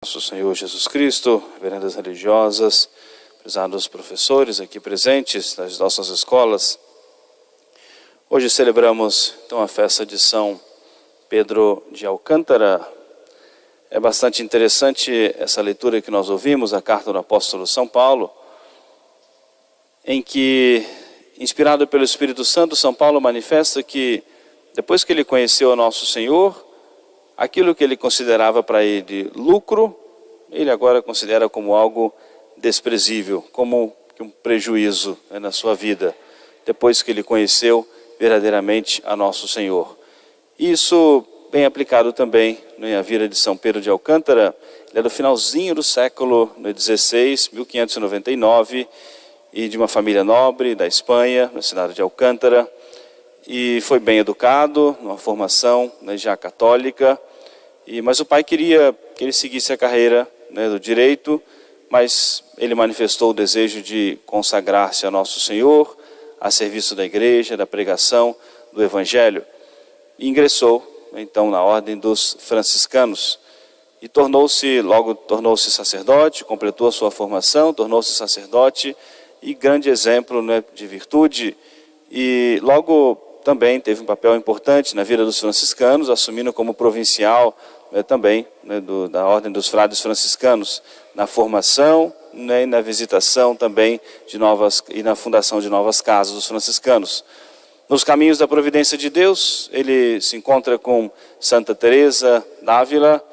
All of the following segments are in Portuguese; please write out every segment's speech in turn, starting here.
Nosso Senhor Jesus Cristo, veredas religiosas, prezados professores aqui presentes das nossas escolas. Hoje celebramos então a festa de São Pedro de Alcântara. É bastante interessante essa leitura que nós ouvimos, a carta do apóstolo São Paulo, em que, inspirado pelo Espírito Santo, São Paulo manifesta que depois que ele conheceu o nosso Senhor, aquilo que ele considerava para ele lucro, ele agora considera como algo desprezível, como um prejuízo na sua vida, depois que ele conheceu verdadeiramente a nosso Senhor. Isso bem aplicado também na vida de São Pedro de Alcântara. Ele é do finalzinho do século XVI, 1599, e de uma família nobre da Espanha, na cidade de Alcântara, e foi bem educado, numa formação já católica. Mas o pai queria que ele seguisse a carreira do direito, mas ele manifestou o desejo de consagrar-se a Nosso Senhor, a serviço da igreja, da pregação, do Evangelho. E ingressou, então, na ordem dos franciscanos. E tornou-se sacerdote, completou a sua formação, tornou-se sacerdote e grande exemplo de virtude. E logo também teve um papel importante na vida dos franciscanos, assumindo como provincial também da ordem dos frades franciscanos, na formação e na visitação também e na fundação de novas casas dos franciscanos. Nos caminhos da providência de Deus, ele se encontra com Santa Teresa d'Ávila,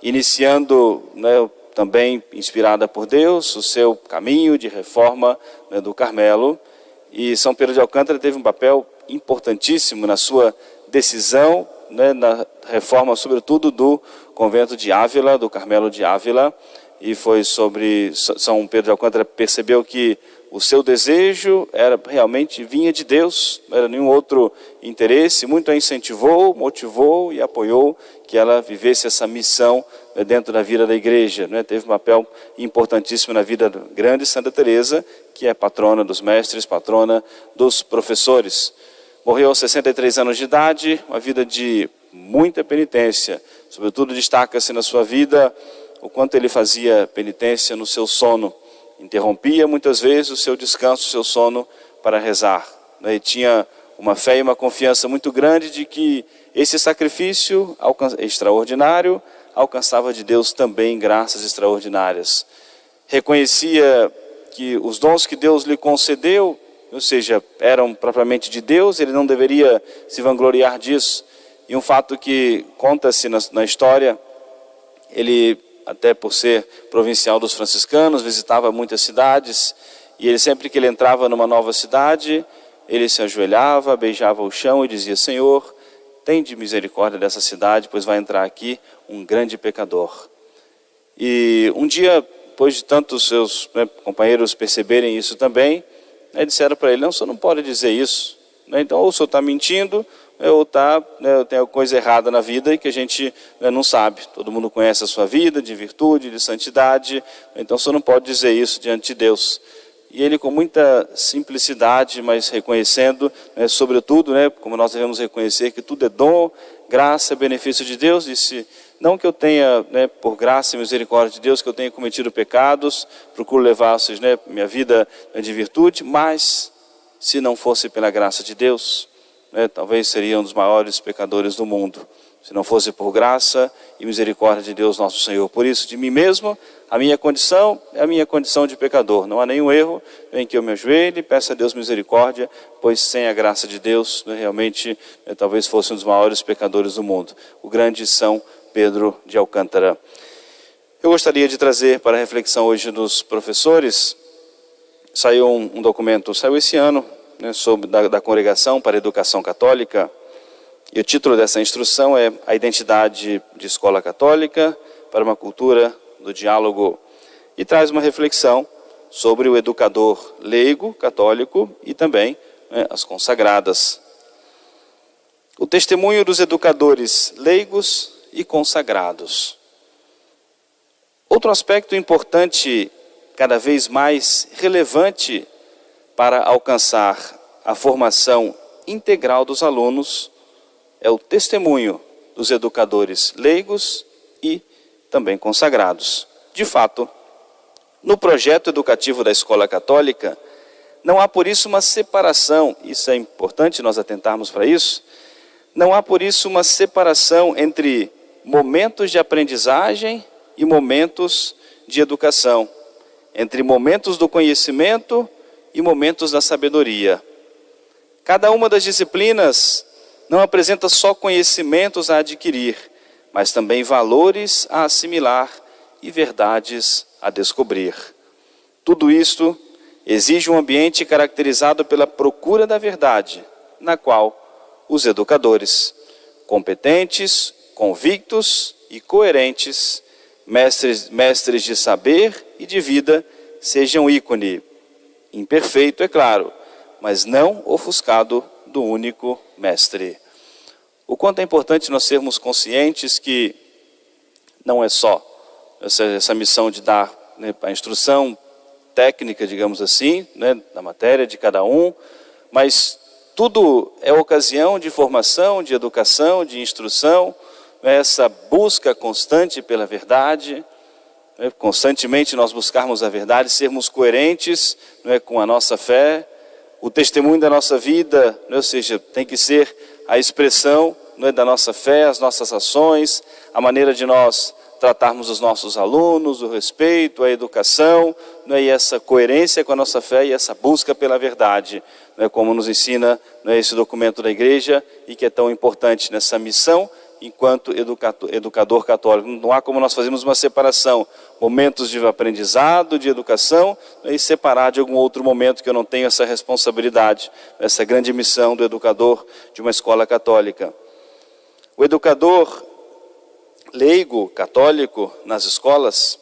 iniciando também inspirada por Deus o seu caminho de reforma do Carmelo. E São Pedro de Alcântara teve um papel importantíssimo na sua decisão, na reforma, sobretudo, do convento de Ávila, do Carmelo de Ávila. E foi sobre São Pedro de Alcântara percebeu que o seu desejo realmente vinha de Deus, não era nenhum outro interesse. Muito a incentivou, motivou e apoiou que ela vivesse essa missão dentro da vida da igreja. Teve um papel importantíssimo na vida da grande Santa Teresa, que é patrona dos mestres, patrona dos professores. Morreu aos 63 anos de idade, uma vida de muita penitência. Sobretudo destaca-se na sua vida o quanto ele fazia penitência no seu sono. Interrompia muitas vezes o seu descanso, o seu sono para rezar. E tinha uma fé e uma confiança muito grande de que esse sacrifício extraordinário alcançava de Deus também graças extraordinárias. Reconhecia que os dons que Deus lhe concedeu, ou seja, eram propriamente de Deus, ele não deveria se vangloriar disso. E um fato que conta-se na história, ele, até por ser provincial dos franciscanos, visitava muitas cidades, e ele sempre que ele entrava numa nova cidade, ele se ajoelhava, beijava o chão e dizia: Senhor, tende misericórdia dessa cidade, pois vai entrar aqui um grande pecador. E um dia, depois de tantos seus companheiros perceberem isso também, disseram para ele: não, o senhor não pode dizer isso. Então, ou o senhor está mentindo, ou tem alguma coisa errada na vida e que a gente não sabe. Todo mundo conhece a sua vida de virtude, de santidade, então o senhor não pode dizer isso diante de Deus. E ele, com muita simplicidade, mas reconhecendo, sobretudo, como nós devemos reconhecer que tudo é dom, graça, benefício de Deus, disse: não que eu tenha, por graça e misericórdia de Deus, que eu tenha cometido pecados, procuro levar minha vida de virtude, mas se não fosse pela graça de Deus, talvez seria um dos maiores pecadores do mundo. Se não fosse por graça e misericórdia de Deus nosso Senhor. Por isso, de mim mesmo, a minha condição é a minha condição de pecador. Não há nenhum erro em que eu me ajoelhe e peça a Deus misericórdia, pois sem a graça de Deus, realmente, talvez fosse um dos maiores pecadores do mundo. O grande São Pedro de Alcântara. Eu gostaria de trazer para a reflexão hoje dos professores, saiu um documento, saiu esse ano, da Congregação para a Educação Católica, e o título dessa instrução é A Identidade de Escola Católica para uma Cultura do Diálogo, e traz uma reflexão sobre o educador leigo, católico, e também as consagradas. O testemunho dos educadores leigos e consagrados. Outro aspecto importante, cada vez mais relevante para alcançar a formação integral dos alunos, é o testemunho dos educadores leigos e também consagrados. De fato, no projeto educativo da Escola Católica, não há por isso uma separação, isso é importante nós atentarmos para isso, não há por isso uma separação entre momentos de aprendizagem e momentos de educação, entre momentos do conhecimento e momentos da sabedoria. Cada uma das disciplinas não apresenta só conhecimentos a adquirir, mas também valores a assimilar e verdades a descobrir. Tudo isto exige um ambiente caracterizado pela procura da verdade, na qual os educadores, competentes, convictos e coerentes, mestres de saber e de vida, sejam ícone, imperfeito, é claro, mas não ofuscado do único mestre. O quanto é importante nós sermos conscientes que não é só essa missão de dar a instrução técnica, digamos assim, da matéria de cada um, mas tudo é ocasião de formação, de educação, de instrução, essa busca constante pela verdade, constantemente nós buscarmos a verdade, sermos coerentes com a nossa fé, o testemunho da nossa vida, ou seja, tem que ser a expressão da nossa fé, as nossas ações, a maneira de nós tratarmos os nossos alunos, o respeito, a educação, e essa coerência com a nossa fé e essa busca pela verdade, como nos ensina esse documento da igreja e que é tão importante nessa missão enquanto educador católico. Não há como nós fazermos uma separação, momentos de aprendizado, de educação, e separar de algum outro momento que eu não tenho essa responsabilidade, essa grande missão do educador de uma escola católica. O educador leigo católico nas escolas,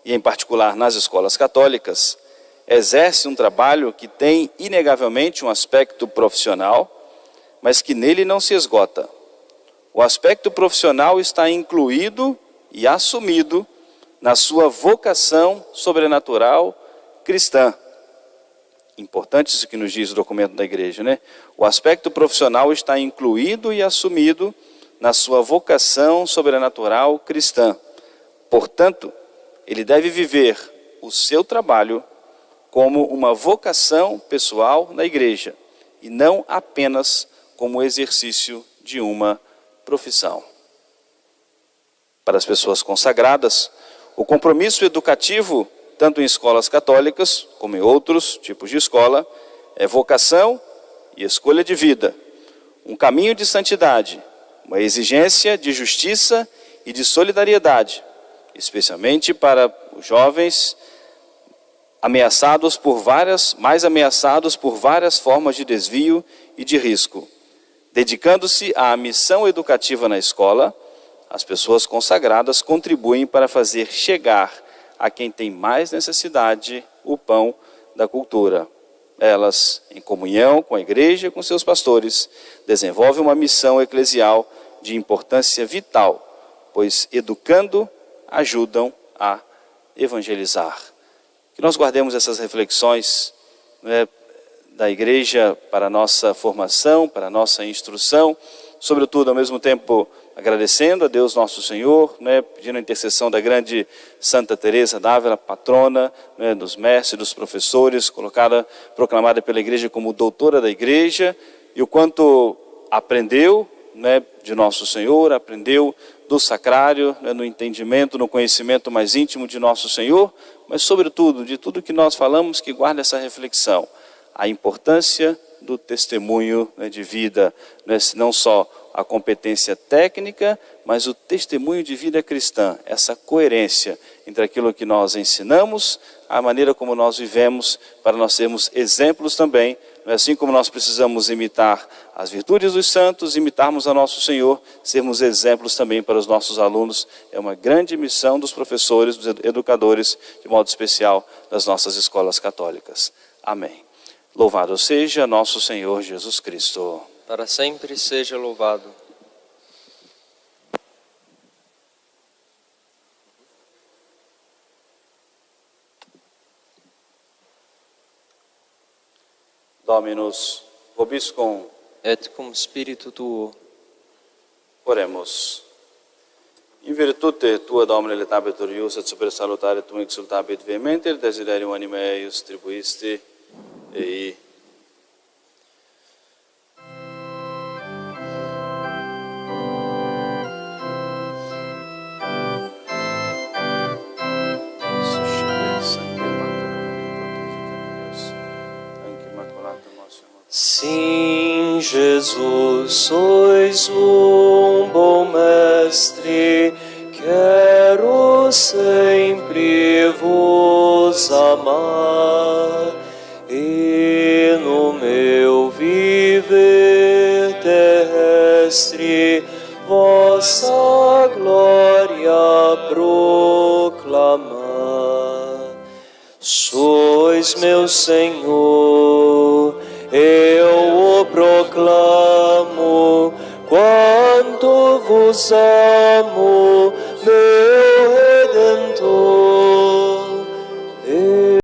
e em particular nas escolas católicas, exerce um trabalho que tem inegavelmente um aspecto profissional, mas que nele não se esgota. O aspecto profissional está incluído e assumido na sua vocação sobrenatural cristã. Importante isso que nos diz o documento da igreja, né? O aspecto profissional está incluído e assumido na sua vocação sobrenatural cristã. Portanto, ele deve viver o seu trabalho como uma vocação pessoal na igreja e não apenas como exercício de uma profissão. Para as pessoas consagradas, o compromisso educativo, tanto em escolas católicas como em outros tipos de escola, é vocação e escolha de vida, um caminho de santidade, uma exigência de justiça e de solidariedade, especialmente para os jovens mais ameaçados por várias formas de desvio e de risco. Dedicando-se à missão educativa na escola, as pessoas consagradas contribuem para fazer chegar a quem tem mais necessidade o pão da cultura. Elas, em comunhão com a igreja e com seus pastores, desenvolvem uma missão eclesial de importância vital, pois educando, ajudam a evangelizar. Que nós guardemos essas reflexões da igreja para a nossa formação, para a nossa instrução, sobretudo ao mesmo tempo agradecendo a Deus nosso Senhor, pedindo a intercessão da grande Santa Teresa d'Ávila, patrona dos mestres, dos professores, proclamada pela igreja como doutora da igreja, e o quanto aprendeu de nosso Senhor, aprendeu do sacrário, no entendimento, no conhecimento mais íntimo de nosso Senhor, mas sobretudo de tudo que nós falamos, que guarda essa reflexão, a importância do testemunho de vida, não só a competência técnica, mas o testemunho de vida cristã, essa coerência entre aquilo que nós ensinamos, a maneira como nós vivemos, para nós sermos exemplos também, assim como nós precisamos imitar as virtudes dos santos, imitarmos a nosso Senhor, sermos exemplos também para os nossos alunos. É uma grande missão dos professores, dos educadores, de modo especial das nossas escolas católicas. Amém. Louvado seja nosso Senhor Jesus Cristo. Para sempre seja louvado. Dominus vobiscum. Et cum spiritu tuo. Oremos. In virtute tua, Domine, letabit ius et super salutare tum exultabit vehementer, desiderium animae eius tribuisti, ei. Sim, Jesus, sois um bom mestre, quero sempre vos amar, e no meu viver terrestre vossa glória proclamar. Sois meu Senhor, eu o proclamo, quanto vos amo,